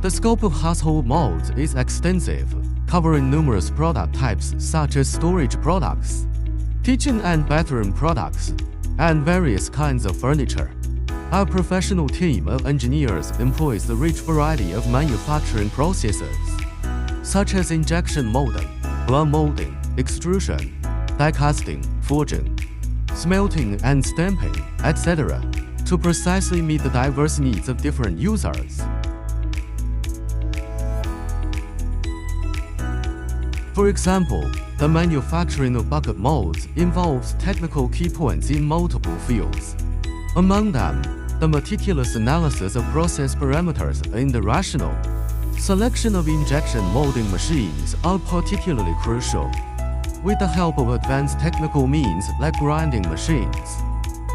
The scope of household molds is extensive, covering numerous product types such as storage products, kitchen and bathroom products, and various kinds of furniture. Our professional team of engineers employs a rich variety of manufacturing processes, such as injection molding, blow molding, extrusion, die casting, forging, smelting and stamping, etc., to precisely meet the diverse needs of different users. For example, the manufacturing of bucket molds involves technical key points in multiple fields. Among them, the meticulous analysis of process parameters in the rational selection of injection molding machines are particularly crucial. With the help of advanced technical means like grinding machines,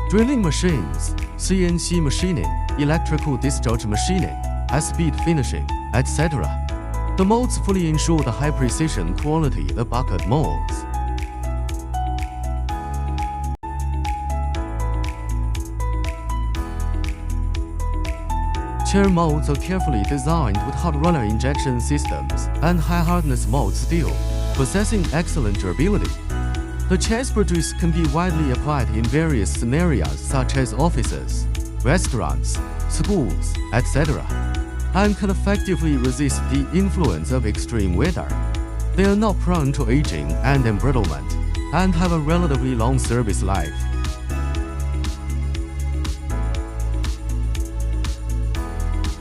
drilling machines, CNC machining, electrical discharge machining, high-speed finishing, etc., the molds fully ensure the high-precision quality of bucket molds. Chair molds are carefully designed with hot runner injection systems and high-hardness mold steel, possessing excellent durability. The chairs produced can be widely applied in various scenarios such as offices, restaurants, schools, etc., and can effectively resist the influence of extreme weather. They are not prone to aging and embrittlement, and have a relatively long service life.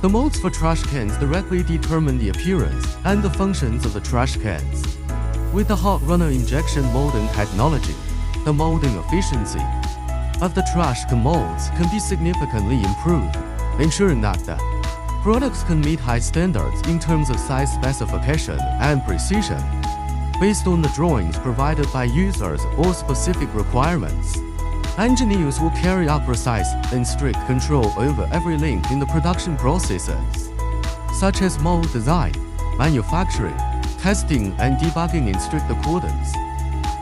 The molds for trash cans directly determine the appearance and the functions of the trash cans. With the hot runner injection molding technology, the molding efficiency of the trash can molds can be significantly improved, ensuring that the products can meet high standards in terms of size specification and precision, based on the drawings provided by users or specific requirements. Engineers will carry out precise and strict control over every link in the production processes, such as mold design, manufacturing, testing, and debugging in strict accordance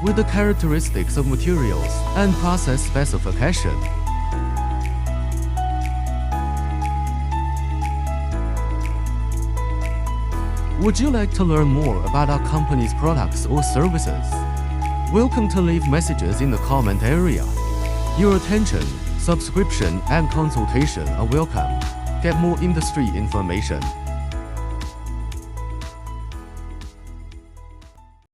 with the characteristics of materials and process specification. Would you like to learn more about our company's products or services? Welcome to leave messages in the comment area. Your attention, subscription, and consultation are welcome. Get more industry information